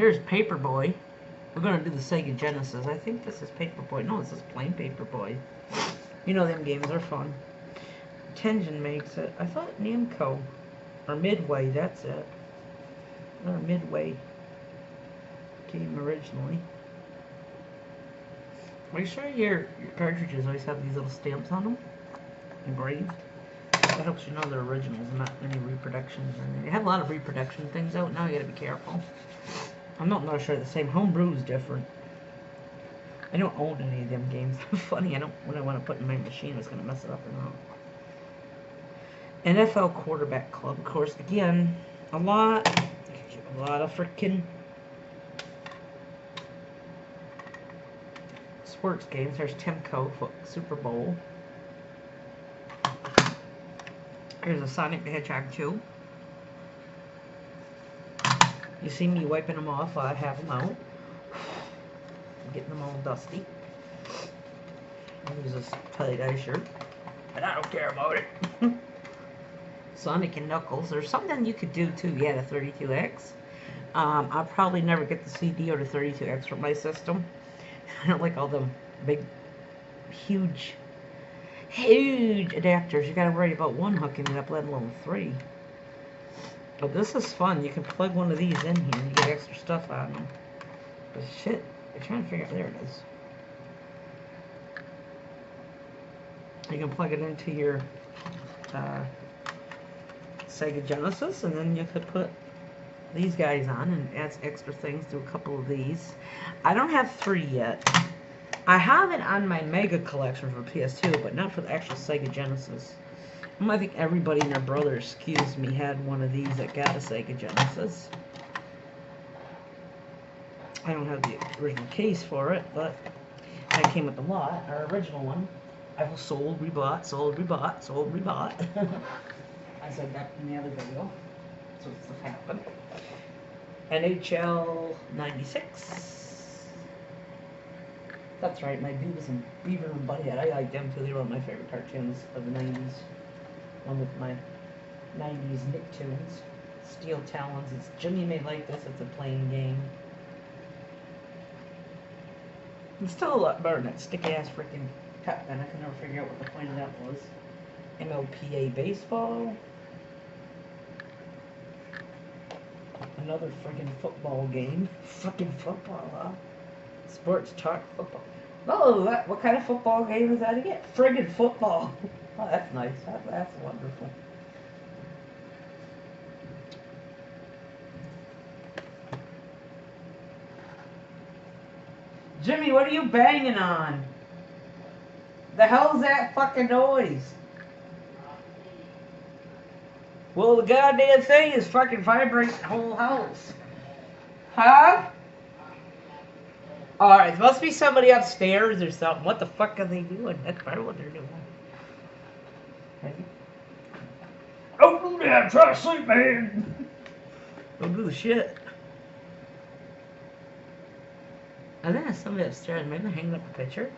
Here's Paperboy. We're gonna do the Sega Genesis. I think this is Paperboy. No, this is plain Paperboy. You know them games are fun. Tengen makes it. I thought Namco or Midway. That's it. Or Midway game originally. Make sure your cartridges always have these little stamps on them, engraved. That helps you know they're originals and not any reproductions or anything. They have a lot of reproduction things out now. You gotta be careful. I'm not sure the same. Homebrew is different. I don't own any of them games. Funny, I don't. When I want to put in my machine, it's gonna mess it up or not. NFL Quarterback Club, of course. Again, a lot of freaking sports games. There's Timco Super Bowl. Here's a Sonic the Hedgehog 2. You see me wiping them off while I have them out. I'm getting them all dusty. Use this tie-dye shirt, but I don't care about it. Sonic and Knuckles. There's something you could do too. Yeah, the 32X. I'll probably never get the CD or the 32X from my system. I don't like all the big, huge adapters. You gotta worry about one hooking it up, let alone 3. But this is fun. You can plug one of these in here and you get extra stuff out of them. But shit, I'm trying to figure out. There it is. You can plug it into your Sega Genesis, and then you could put these guys on and add extra things to a couple of these. I don't have 3 yet. I have it on my Mega collection for PS2, but not for the actual Sega Genesis. I think everybody and their brother, excuse me, had one of these that got a Sega Genesis. I don't have the original case for it, but that came with the lot. Our original one. I was sold, rebought, sold, rebought, sold, rebought. I said that in the other video. So it's what happened. NHL 96. That's right, my Beavis and Beaver and Butthead. I like them too. They were one of my favorite cartoons of the 90s. One with my 90s Nicktoons. Steel Talons. It's Jimmy may like this. It's a plain game. It's still a lot better than that sticky ass freaking Top Gun. I can never figure out what the point of that was. MLPA baseball. Another freaking football game. Freaking football, huh? Sports talk football. Oh, what kind of football game is that again? Friggin' football. Oh, that's nice. That's wonderful. Jimmy, what are you banging on? The hell's that fucking noise? Well, the goddamn thing is fucking vibrating the whole house. Huh? Alright, there must be somebody upstairs or something. What the fuck are they doing? That's probably what they're doing. Don't do that, try to sleep, man. Don't do the shit. I think there's somebody upstairs. Maybe they're hanging up a picture.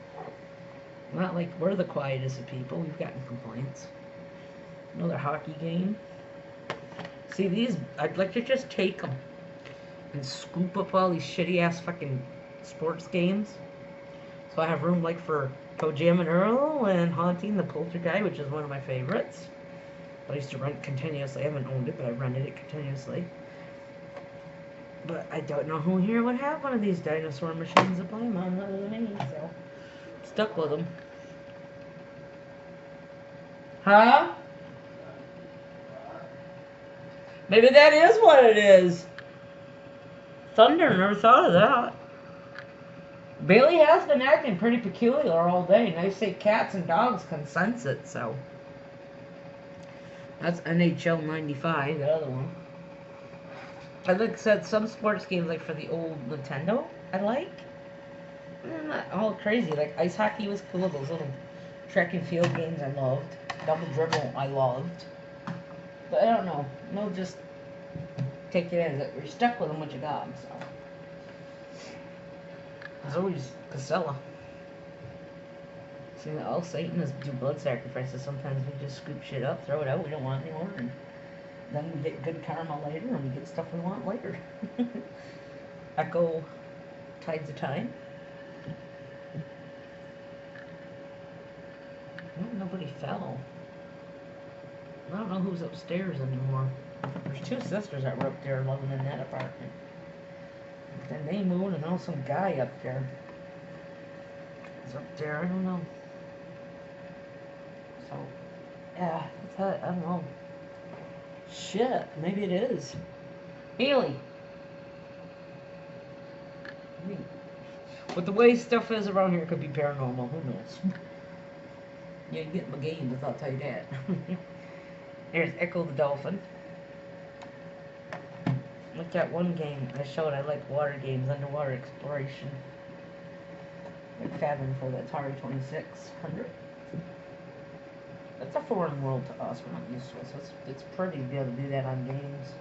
Not like we're the quietest of people. We've gotten complaints. Another hockey game. See, these, I'd like to just take them and scoop up all these shitty ass fucking sports games. So I have room like for Kojam and Earl and Haunting the Poltergeist, which is one of my favorites. I used to rent it continuously. I haven't owned it, but I rented it continuously. But I don't know who here would have one of these dinosaur machines to play them on other than me, so stuck with them. Huh? Maybe that is what it is. Thunder, never thought of that. Bailey has been acting pretty peculiar all day, and they say cats and dogs can sense it, so. That's NHL 95, the other one. I like said some sports games like for the old Nintendo I like. They're not all crazy. Like ice hockey was cool. Those little track and field games I loved. Double dribble I loved. But I don't know. No, just take it as it. You're stuck with them what you got. So there's always Casella. See, all Satanists do blood sacrifices. Sometimes we just scoop shit up, throw it out. We don't want it anymore, and then we get good karma later, and we get stuff we want later. Echo Tides of Time. Oh, nobody fell. I don't know who's upstairs anymore. There's two sisters that were up there living in that apartment. Then they moved, and now some guy up there is up there. I don't know. So, yeah, I don't know. Shit, maybe it is. Haley. But the way stuff is around here, it could be paranormal. Who knows? You ain't getting my games, I'll tell you that. Here's Echo the Dolphin. Look at one game I showed. I like water games, underwater exploration. Like Fathom for the Atari 2600. That's a foreign world to us. We're not used to it, so it's pretty to be able to do that on games.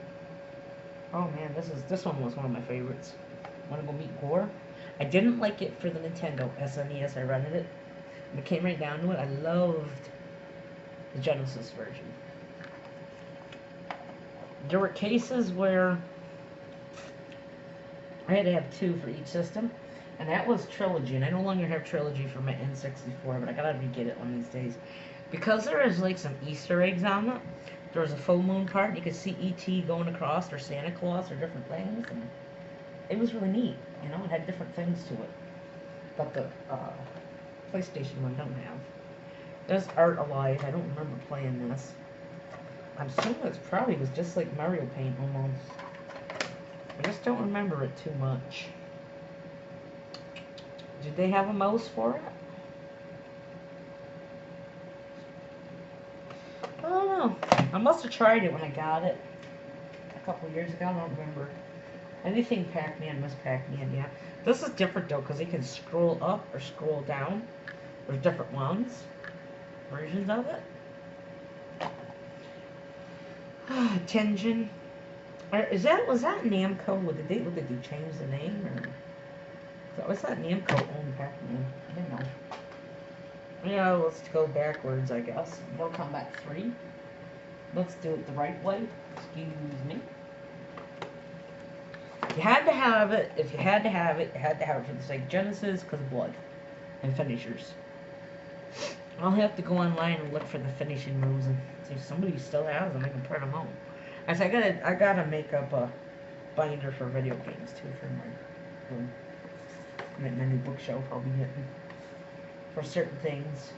Oh man, this one was one of my favorites. Wanna go meet Gore? I didn't like it for the Nintendo SNES. I rented it. When it came right down to it, I loved the Genesis version. There were cases where I had to have two for each system, and that was Trilogy, and I no longer have Trilogy for my N64, but I gotta re-get it one of these days. Because there is like some Easter eggs on it, there was a full moon part, and you could see E.T. going across, or Santa Claus, or different things, and it was really neat, you know, it had different things to it. But the PlayStation one don't have. There's Art Alive, I don't remember playing this. I'm assuming it probably was just like Mario Paint almost. I just don't remember it too much. Did they have a mouse for it? I don't know. I must have tried it when I got it a couple years ago. I don't remember. Anything Pac-Man, Miss Pac-Man, yeah. This is different though, because you can scroll up or scroll down. There's different ones, versions of it. Tenjin. Was that Namco? Did they change the name, or was that Namco owned Pac-Man? I don't know. Yeah, let's go backwards, I guess. Mortal Kombat 3. Let's do it the right way. Excuse me. You had to have it. If you had to have it, you had to have it for the Sega Genesis because of blood and finishers. I'll have to go online and look for the finishing moves and see if somebody still has them. I can print them out. I gotta make up a binder for video games too for my new bookshelf I'll be getting for certain things.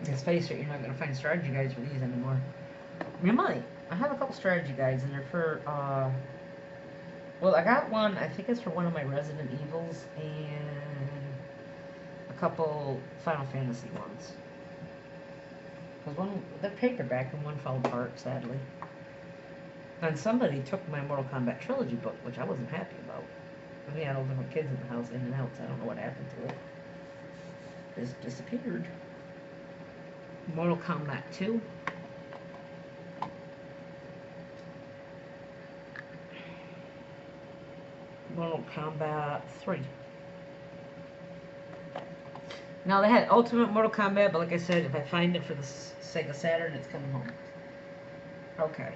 Let's face it, you're not gonna find strategy guides for these anymore. You might. I have a couple strategy guides, and they're for well, I got one. I think it's for one of my Resident Evils and a couple Final Fantasy ones. Because one, they're paperback, and one fell apart, sadly. And somebody took my Mortal Kombat Trilogy book, which I wasn't happy about. We had all different kids in the house, in and out, so I don't know what happened to it. It just disappeared. Mortal Kombat 2. Mortal Kombat 3. Now, they had Ultimate Mortal Kombat, but like I said, if I find it for the Sega Saturn, it's coming home. Okay.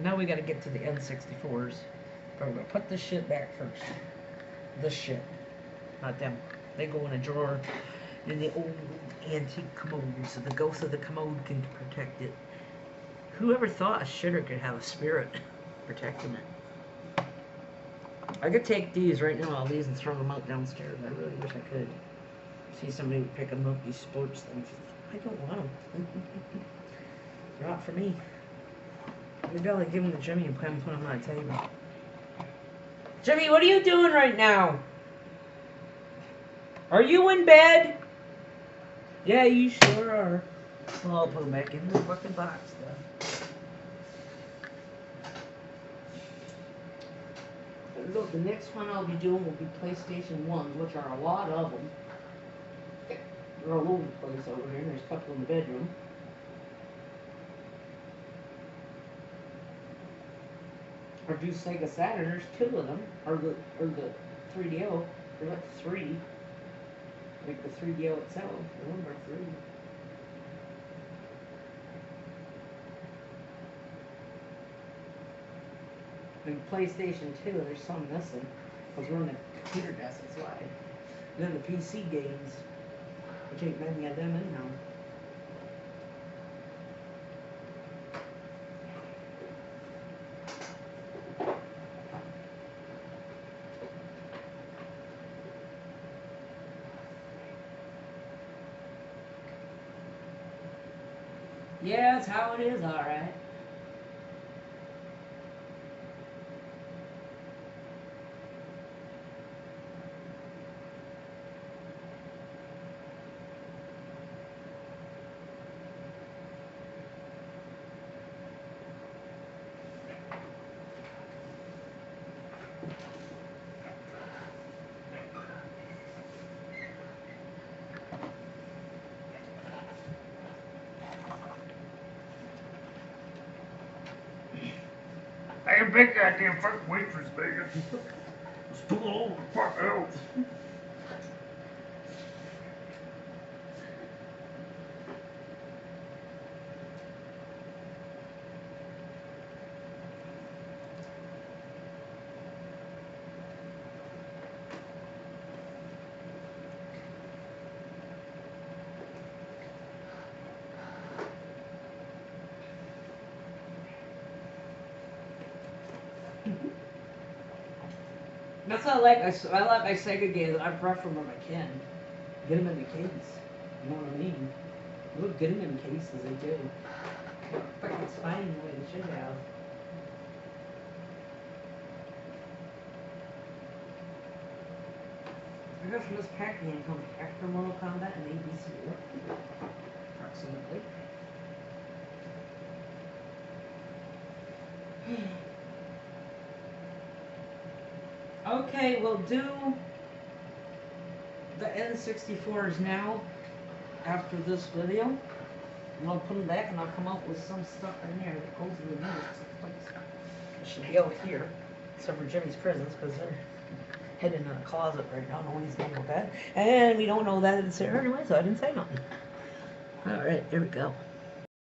Now we gotta get to the N64s. But we're gonna put this shit back first. This shit. Not them. They go in a drawer in the old antique commode, so the ghost of the commode can protect it. Whoever thought a shitter could have a spirit protecting it? I could take these right now, all these, and throw them out downstairs. I really wish I could. See somebody would pick them up, these sports things. I don't want them. They're not for me. Maybe I'll give them to Jimmy and put them on a table. Jimmy, what are you doing right now? Are you in bed? Yeah, you sure are. Well, I'll put them back in the fucking box, though. Look, the next one I'll be doing will be PlayStation 1s, which are a lot of them. They're all over the place over here. There's a couple in the bedroom. Or do Sega Saturn, there's 2 of them. Or the 3DO. There's like 3. Like the 3DO itself. Remember 3. And PlayStation 2, there's some missing. Because we're on the computer desk, that's why. And then the PC games, which ain't many of them anyhow. Yeah, that's how it is, alright. Hey, big goddamn fucking waitress, baby. Stool over the fuck out. That's what I like. I like my Sega games that I brought from when I can. Get them in the case. You know what I mean? They look good in cases, they do. Fucking spine the way they should have. I guess from this packaging comes after Mortal Kombat and ABC. Approximately. Okay, we'll do the N64s now after this video. And I'll put them back and I'll come up with some stuff in there that goes in the middle. It should be out here, except for Jimmy's prisons, because they're hidden in a closet right now. Nobody's going with that. And we don't know that it's there anyway, so I didn't say nothing. Alright, here we go.